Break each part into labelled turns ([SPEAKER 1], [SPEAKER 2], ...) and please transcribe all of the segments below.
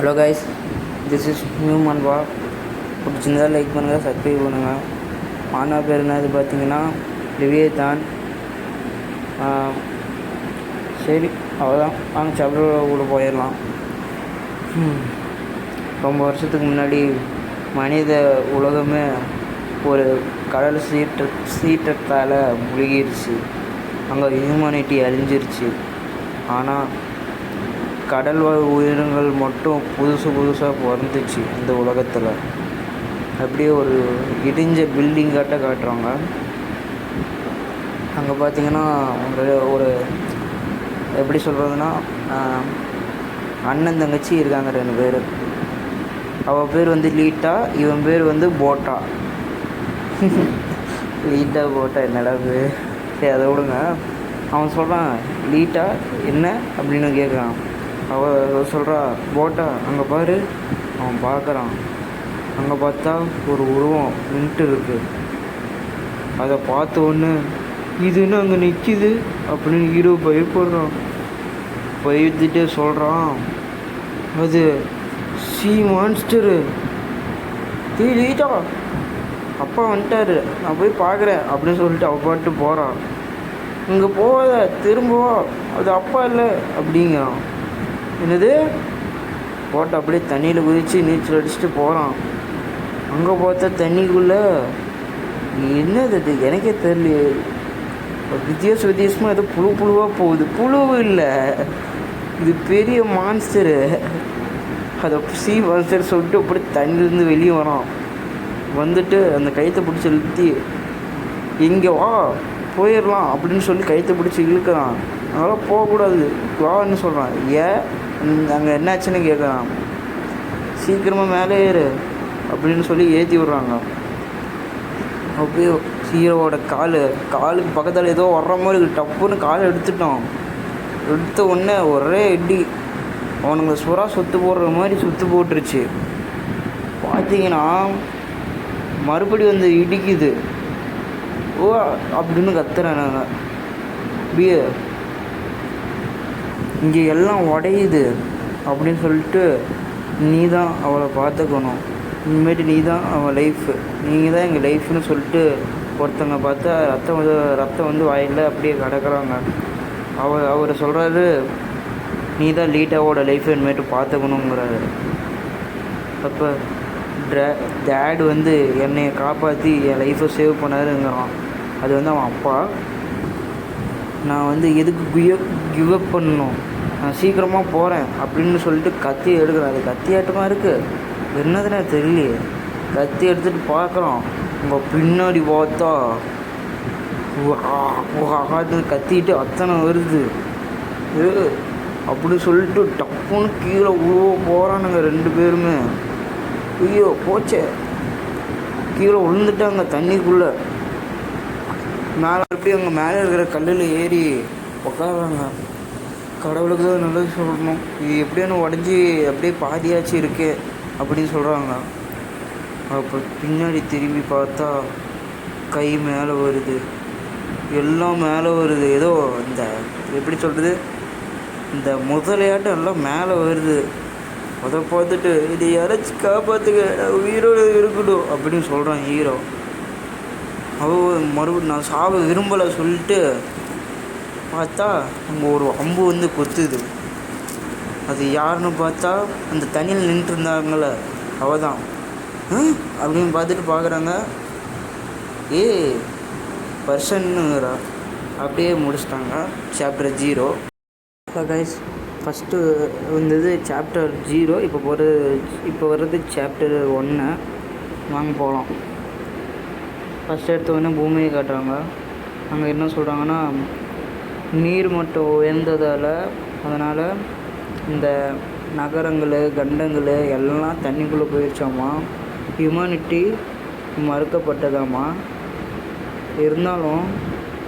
[SPEAKER 1] Hello guys, this is new Manva. பிடிச்சிருந்தா like பண்ணுங்கள், subscribe பண்ணுங்கள். மானா பேர் என்ன இது பார்த்தீங்கன்னா லிவியேதான். சரி, அவ்வளோதான். வாங்க சாப்பிட கூட போயிடலாம். ரொம்ப வருஷத்துக்கு முன்னாடி மனித உலகமே ஒரு கடல் சீற்றத்தால் முழுகிருச்சு. அங்கே ஹியூமனிட்டி அழிஞ்சிருச்சு. ஆனால் கடல் வாழ் உயிரினங்கள் மட்டும் புதுசாக பிறந்துச்சு இந்த உலகத்தில். அப்படியே ஒரு இடிஞ்ச பில்டிங்காட்ட காட்டுறாங்க. அங்கே பார்த்தீங்கன்னா ஒரு எப்படி சொல்கிறதுனா, அண்ணன் தங்கச்சி இருக்காங்க 2 பேர். அவள் பேர் வந்து லீட்டா, இவன் பேர் வந்து போட்டா. லீட்டா போட்டா என்னடா பேர்? சரி, அதை விடுங்க. அவன் சொல்கிறான், லீட்டா என்ன அப்படின்னு கேட்குறான். அவள் சொல்கிறா, போட்டா அங்கே பாரு. அவன் பார்க்குறான். அங்கே பார்த்தா ஒரு உருவம் நின்றுட்டு இருக்கு. அதை பார்த்த ஒன்று, இதுன்னு அங்கே நிற்கிது அப்படின்னு ஹீரோ பயப்படுறான். பயத்துட்டு சொல்கிறான், அது சி மான்ஸ்டரு. லீட்டா, அப்பா வந்துட்டாரு, நான் போய் பார்க்குறேன் அப்படின்னு சொல்லிட்டு அவள் பாட்டு போகிறான். இங்கே போகாத, திரும்பவா, அது அப்பா இல்லை அப்படிங்கிறான். என்னது? போட்டு அப்படியே தண்ணியில் குதித்து நீச்சல் அடிச்சுட்டு போகிறான். அங்கே பார்த்தா தண்ணிக்குள்ளே என்னது அது எனக்கே தெரியல, வித்தியாசமாக ஏதோ புழுவாக போகுது. புழுவு இல்லை, இது பெரிய மான்ஸ்டரு. அதை சி மான்ஸ்டர் சொல்லிட்டு அப்படி தண்ணியிலேருந்து வெளியே வரான். வந்துட்டு அந்த கயிற்றை பிடிச்சி இழுத்தி, இங்கே வா போயிடலாம் அப்படின்னு சொல்லி கயிற்றை பிடிச்சி இழுக்கிறான். அதனால் போகக்கூடாது, வான்னு சொல்கிறான். ஏன் அங்கே என்னாச்சுன்னு கேட்குறான். சீக்கிரமாக மேலே ஏறு அப்படின்னு சொல்லி ஏற்றி விட்றாங்க. அப்படியே ஹீரோவோட காலுக்கு பக்கத்தில் ஏதோ வர்ற மாதிரி டப்புன்னு காலை எடுத்துட்டோம். எடுத்த உடனே ஒரே இடி, அவனுங்க சுறா சுற்று போடுற மாதிரி சுற்று போட்டுருச்சு. பார்த்தீங்கன்னா மறுபடி வந்து இடிக்குது. ஓ அப்படின்னு கத்துறேன் நாங்கள். பிய இங்கே எல்லாம் உடையுது அப்படின்னு சொல்லிட்டு, நீ தான் அவளை பார்த்துக்கணும், இனிமேட்டு நீ தான் அவள் லைஃபு, நீங்கள் தான் எங்கள் லைஃப்னு சொல்லிட்டு ஒருத்தங்க பார்த்தா ரத்தம் வந்து வாயில் அப்படியே கிடக்குறாங்க. அவர் சொல்கிறாரு, நீ தான் லீட்டாவோட லைஃப் இனிமேட்டு பார்த்துக்கணுங்கிறாரு. அப்போ டேட் வந்து என்னை காப்பாற்றி என் லைஃப்பை சேவ் பண்ணாருங்கிறான். அது வந்து அவன் அப்பா. நான் வந்து எதுக்கு கிவ் அப் பண்ணணும், நான் சீக்கிரமாக போகிறேன் அப்படின்னு சொல்லிட்டு கத்தி எடுக்கிறேன். அது கத்தியாட்டமாக இருக்குது, என்னதுன்னா தெரியலையே. கத்தி எடுத்துகிட்டு பார்க்குறோம். உங்கள் பின்னாடி பார்த்தா கத்திட்டு அத்தனை வருது. அப்படி சொல்லிட்டு டப்புன்னு கீழே போகிறானுங்க 2 பேருமே. ஐயோ போச்சே, கீழே விழுந்துட்டாங்க தண்ணிக்குள்ளே. மேலே எப்படி அங்கே மேலே இருக்கிற கல்லில் ஏறி உட்காடுறாங்க. கடவுளுக்கு தான் நல்லது சொல்லணும், இது எப்படியானு உடஞ்சி அப்படியே பாதியாச்சு இருக்கு அப்படின்னு சொல்கிறாங்க. அப்போ பின்னாடி திரும்பி பார்த்தா கை மேலே வருது, எல்லாம் மேலே வருது. ஏதோ இந்த எப்படி சொல்கிறது, இந்த முதலையாட்டம் எல்லாம் மேலே வருது. அதை பார்த்துட்டு, இதை யாராச்சும் காப்பாற்றுக்க, உயிரோடு இருக்கணும் அப்படின்னு சொல்கிறான் ஹீரோ. மறுபடியும் நான் சாவ விரும்பலை சொல்லிட்டு பார்த்தா அங்கே ஒரு அம்பு வந்து கொத்துது. அது யாருன்னு பார்த்தா அந்த தண்ணியில் நின்றுருந்தாங்கள அவ தான். அப்படின்னு பார்த்துட்டு பார்க்குறாங்க, பர்சன்னுங்கிறா. அப்படியே முடிச்சிட்டாங்க சாப்டர் 0. கைஸ், ஃபஸ்ட்டு வந்தது சாப்டர் 0. இப்போ வர்றது சாப்டர் 1. வாங்க போகலாம். ஃபஸ்ட் எடுத்த உடனே பூமியை காட்டுறாங்க. அங்கே என்ன சொல்கிறாங்கன்னா, நீர் மட்டம் உயர்ந்ததால் அதனால் இந்த நகரங்கள் கண்டங்கள் எல்லாம் தண்ணிக்குள்ளே போயிடுச்சாமா. ஹியூமனிட்டி மறுக்கப்பட்டதாம்மா. இருந்தாலும்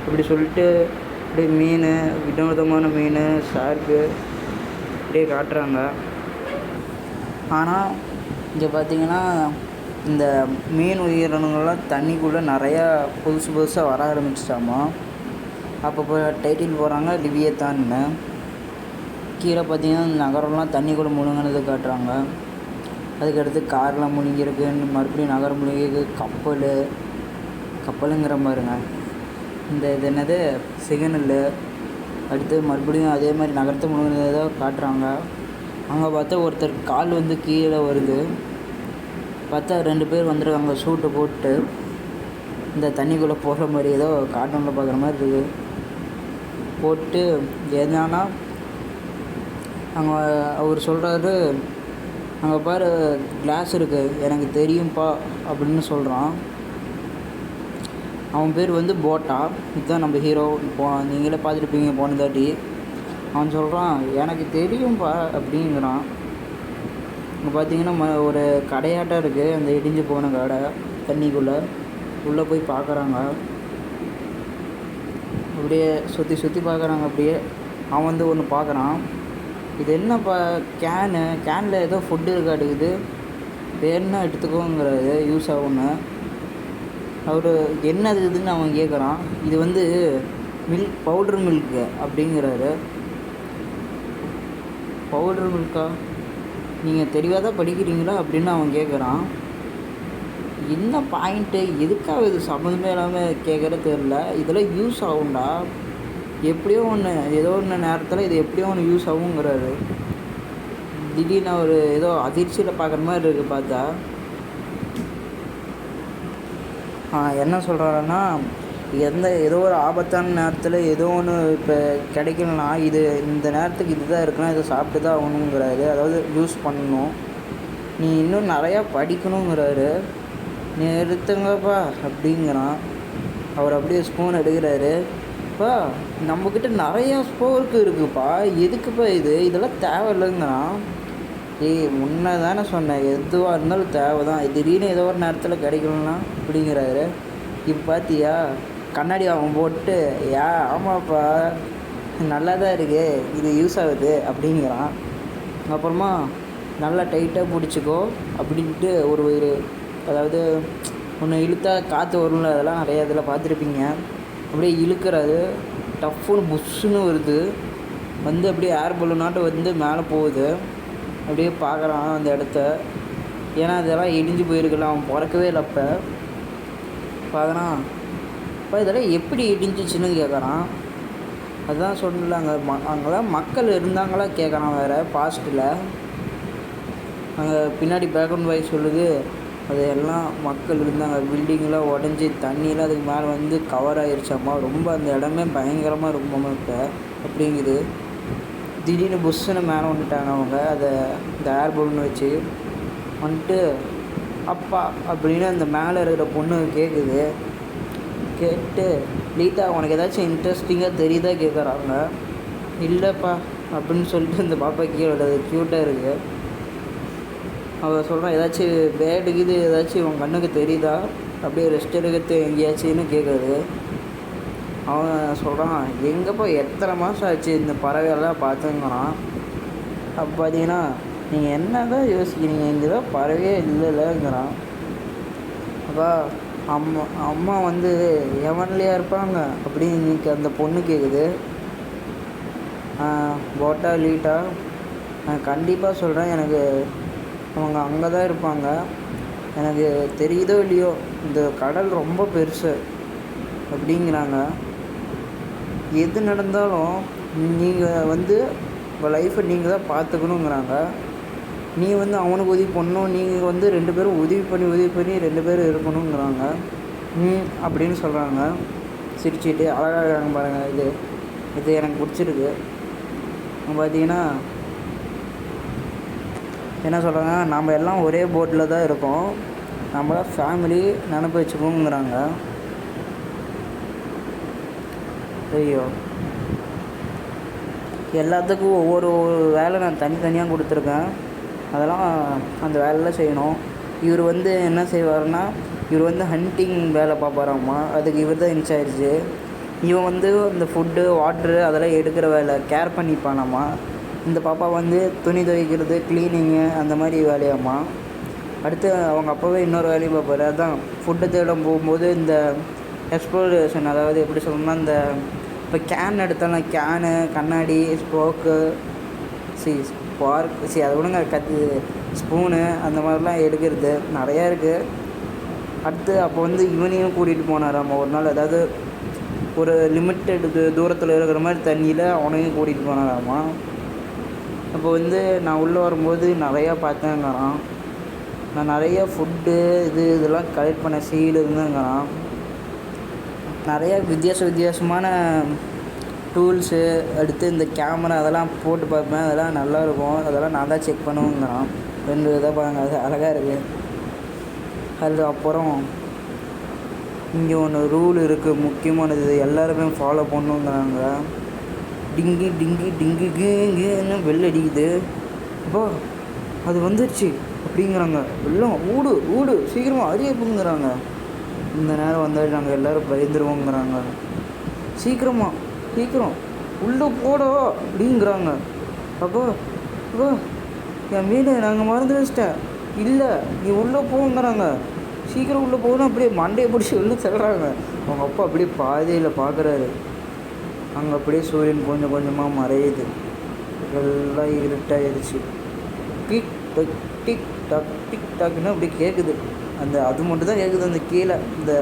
[SPEAKER 1] இப்படி சொல்லிட்டு அப்படியே மீன், வினோதமான மீன், ஷார்க்கு அப்படியே காட்டுறாங்க. ஆனால் இங்கே பார்த்தீங்கன்னா இந்த மீன் உயிரினங்கள்லாம் தண்ணிக்குள்ளே நிறையா புதுசாக வர ஆரம்பிச்சிட்டாமா. அப்போ டைட்டில் போகிறாங்க லிவியேதான்னு. கீழே பார்த்தீங்கன்னா நகரம்லாம் தண்ணிக்குள்ளே முழுங்கினது காட்டுறாங்க. அதுக்கடுத்து கார்லாம் முழுங்கியிருக்கு, மறுபடியும் நகரம் முழுங்கியிருக்கு, கப்பலுங்கிற பாருங்க. இது என்னது சிக்னலு. அடுத்து மறுபடியும் அதே மாதிரி நகரத்தை முழுங்கினதை காட்டுறாங்க. அங்கே பார்த்தா ஒருத்தர் கால் வந்து கீழே வருது. பார்த்தா 2 பேர் வந்துருக்காங்க சூட்டு போட்டு. இந்த தண்ணிக்குள்ளே போகிற மாதிரி ஏதோ கார்ட்டூனில் பார்க்குற மாதிரி இருக்குது. போட்டு என்னன்னா அங்கே அவர் சொல்கிறாரு, அங்கே பாரு கிளாஸ் இருக்குது, எனக்கு தெரியும்ப்பா அப்படின்னு சொல்கிறான். அவன் பேர் வந்து போட்டா. இதுதான் நம்ம ஹீரோ. நீங்களே பார்த்துருப்பீங்க போன தாட்டி. அவன் சொல்கிறான், எனக்கு தெரியும்ப்பா அப்படிங்கிறான். இங்கே பார்த்தீங்கன்னா ஒரு கடையாட்டம் இருக்குது, அந்த இடிஞ்சு போன கடை. தண்ணிக்குள்ளே உள்ளே போய் பார்க்குறாங்க. அப்படியே சுற்றி பார்க்குறாங்க. அப்படியே அவன் வந்து ஒன்று பார்க்குறான். இது என்னப்பா கேனில் ஏதோ ஃபுட்டு இருக்காடுக்குது, வேணுன்னா எடுத்துக்கோங்கிறது, யூஸ் ஆகும்னு. அவர் என்ன இதுன்னு அவன் கேட்குறான். இது வந்து பவுடர் மில்க்கு அப்படிங்கிறாரு. பவுடர் மில்க்கா, நீங்கள் தெளிவாக தான் படிக்கிறீங்களா அப்படின்னு அவன் கேட்குறான். என்ன பாயிண்ட்டு, எதுக்காக இது சம்மந்தமே இல்லாமல் கேட்குற தெரில. இதெல்லாம் யூஸ் ஆகும்டா, எப்படியோ ஒன்று, ஏதோ ஒன்று நேரத்தில் இது எப்படியோ ஒன்று யூஸ் ஆகுங்கிறாரு. திடீர்னு அவர் ஏதோ அதிர்ச்சியில் பார்க்குற மாதிரி இருக்குது பார்த்தா. என்ன சொல்கிறாருன்னா, ஏதோ ஒரு ஆபத்தான நேரத்தில் ஏதோ ஒன்று இப்போ கிடைக்கலனா இது இந்த நேரத்துக்கு இதுதான் இருக்குன்னா இதை சாப்பிட்டு தான் ஆகணுங்கிறாரு. அதாவது யூஸ் பண்ணணும், நீ இன்னும் நிறையா படிக்கணுங்கிறாரு. நிறுத்துங்கப்பா அப்படிங்கிறான். அவர் அப்படியே ஸ்பூன் எடுக்கிறாரு. அப்பா நம்மக்கிட்ட நிறையா ஸ்போர்க்கு இருக்குதுப்பா, எதுக்குப்பா இதெல்லாம் தேவையில்லைங்கிறான். முன்ன தானே சொன்னேன், எதுவாக இருந்தாலும் தேவை தான், திடீர்னு ஏதோ ஒரு நேரத்தில் கிடைக்கலன்னா அப்படிங்கிறாரு. இப்போ பார்த்தியா கண்ணாடி அவன் போட்டு, ஆமாப்பா நல்லா தான் இருக்கு, இது யூஸ் ஆகுது அப்படிங்கிறான். அப்புறமா நல்லா டைட்டாக பிடிச்சிக்கோ அப்படின்ட்டு ஒரு அதாவது ஒன்று இழுத்தா காற்று வரும்ல, அதெல்லாம் நிறையா இதில் பார்த்துருப்பீங்க. அப்படியே இழுக்கிறாரு, டஃப்புன்னு புஷ்ஷுன்னு வருது, வந்து அப்படியே ஏர் பலூனாட்டம் வந்து மேலே போகுது. அப்படியே பார்க்குறான் அந்த இடத்த. ஏன்னா அதெல்லாம் இடிஞ்சு போயிருக்கலாம், அவன் பிறக்கவே இல்லை. அப்போ பார்க்குறான், இப்போ இதெல்லாம் எப்படி இடிஞ்சிச்சின்னு கேட்குறான். அதுதான் சொன்னல, அங்கெல்லாம் மக்கள் இருந்தாங்களா கேட்குறான். வேறு பாஸ்ட்டில் அங்கே பின்னாடி பேக்ரவுண்ட் வாய்ஸ் சொல்லுது, அது எல்லாம் மக்கள் இருந்தாங்க, பில்டிங்கெலாம் உடஞ்சி தண்ணியெலாம் அதுக்கு மேலே வந்து கவர் ஆகிருச்சாம்மா, ரொம்ப அந்த இடமே பயங்கரமாக இருக்குமாம்மா இப்போ அப்படிங்குது. திடீர்னு புஷ்ஷுன்னு மேலே வந்துட்டாங்க அவங்க, இந்த ஏர் பலூன் வச்சு வந்துட்டு. அப்பா அப்படின்னு அந்த மேலே இருக்கிற பொண்ணு கேட்குது. கேட்டு, லீட்டா உனக்கு ஏதாச்சும் இன்ட்ரெஸ்டிங்காக தெரியுதா கேட்குறாங்க. இல்லைப்பா அப்படின்னு சொல்லிட்டு இந்த பாப்பா கீழே விடாது, க்யூட்டாக இருக்குது. அவள் சொல்கிறான், ஏதாச்சும் பேடுக்குது ஏதாச்சும் உன் கண்ணுக்கு தெரியுதா, அப்படியே ரெஸ்ட் எடுக்கிறது எங்கேயாச்சுன்னு கேட்குறது. அவன் சொல்கிறான், எங்கேப்பா எத்தனை மாதம் ஆச்சு இந்த பறவையெல்லாம் பார்த்துங்கிறான். அப்போ பார்த்தீங்கன்னா, நீங்கள் என்ன தான் யோசிக்கிறீங்க, இங்கே தான் பறவையே இல்லைங்கிறான். அப்பா அம்மா வந்து எவன்லையா இருப்பாங்க அப்படின்னு இன்னைக்கு அந்த பொண்ணு கேட்குது. போட்டா லீட்டா, நான் கண்டிப்பாக சொல்கிறேன், எனக்கு அவங்க அங்கே தான் இருப்பாங்க, எனக்கு தெரியுதோ இல்லையோ இந்த கடல் ரொம்ப பெருசு அப்படிங்கிறாங்க. எது நடந்தாலும் நீங்கள் வந்து உங்கள் லைஃப்பை நீங்கள் தான் பார்த்துக்கணுங்கிறாங்க. நீ வந்து அவனுக்கு உதவி பண்ணணும், நீங்கள் வந்து 2 பேரும் உதவி பண்ணி 2 பேரும் இருக்கணுங்கிறாங்க. அப்படின்னு சொல்கிறாங்க சிரிச்சிட்டு. அழகாக பாருங்கள், இது எனக்கு பிடிச்சிருக்கு. பார்த்தீங்கன்னா என்ன சொல்கிறாங்க, நம்ம எல்லாம் ஒரே போட்டில் தான் இருக்கோம், நம்மள ஃபேமிலி நினப்பு வச்சுக்கோங்கிறாங்க. ஐயோ, எல்லாத்துக்கும் ஒவ்வொரு வேலை நான் தனித்தனியாக கொடுத்துருக்கேன், அதெல்லாம் அந்த வேலையில் செய்யணும். இவர் வந்து என்ன செய்வார்னா, இவர் வந்து ஹண்டிங் வேலை பார்ப்பாராம்மா, அதுக்கு இவர் தான் இன்சார்ஜு. இவன் வந்து இந்த ஃபுட்டு வாட்ரு அதெல்லாம் எடுக்கிற வேலை கேர் பண்ணிப்பானாம்மா. இந்த பாப்பா வந்து துணி துவைக்கிறது, க்ளீனிங்கு அந்த மாதிரி வேலையாம்மா. அடுத்து அவங்க அப்பாவே இன்னொரு வேலையும் பார்ப்பாரு. அதான் ஃபுட்டு தேடம் போகும்போது இந்த எக்ஸ்ப்ளோரேஷன், அதாவது எப்படி சொல்லணும்னா, இந்த இப்போ கேன் எடுத்தாலும் கேனு, கண்ணாடி, ஸ்போக்கு, ஸ்பார்க் அதை விடுங்க. ஸ்பூனு அந்த மாதிரிலாம் எடுக்கிறது நிறையா இருக்குது. அடுத்து அப்போ வந்து இவனையும் கூட்டிகிட்டு போனாராம் ஒரு நாள். அதாவது ஒரு லிமிட்டெட் தூரத்தில் இருக்கிற மாதிரி தண்ணியில் அவனையும் கூட்டிகிட்டு போனாராமா. அப்போ வந்து நான் உள்ளே வரும்போது நிறையா பார்த்தேங்கிறான். நான் நிறையா ஃபுட்டு இதெல்லாம் கலெக்ட் பண்ண சீல் இருந்தேங்கிறான். நிறையா வித்தியாசமான டூல்ஸு, அடுத்து இந்த கேமரா அதெல்லாம் போட்டு பார்ப்பேன். அதெல்லாம் நல்லாயிருக்கும். அதெல்லாம் நான் தான் செக் பண்ணுவேங்கிறான். 2 இதாக பாருங்க, அது அழகாக இருக்குது. அது அப்புறம் இங்கே ஒன்று ரூல் இருக்குது முக்கியமானது, எல்லாருமே ஃபாலோ பண்ணுங்கிறாங்க. டிங்கி டிங்கி டிங்குன்னு வெள்ளை அடிக்குது. அப்போ அது வந்துடுச்சு அப்படிங்கிறாங்க. வெள்ளம் ஊடு சீக்கிரமாக அறியப்புங்கிறாங்க. இந்த நேரம் வந்தால் நாங்கள் எல்லோரும் பயந்துருவோங்கிறாங்க. சீக்கிரம் உள்ளே போடோ அப்படிங்கிறாங்க. அப்போ என் மீன் நாங்கள் மறந்து வச்சிட்டேன். இல்லை நீ உள்ளே போங்கிறாங்க. சீக்கிரம் உள்ளே போகணும். அப்படியே மண்டையை பிடிச்சி உள்ளே செல்கிறாங்க. அவங்க அப்பா அப்படியே பாதையில் பார்க்குறாரு. அங்கே அப்படியே சூரியன் கொஞ்சம் கொஞ்சமாக மறையுது. எல்லாம் இருட்டாயிருச்சு. டிக் டக் டிக் டாக் டிக் டாக்னு அப்படி கேட்குது. அது மட்டும் தான் கேட்குது. அந்த கீழே இந்த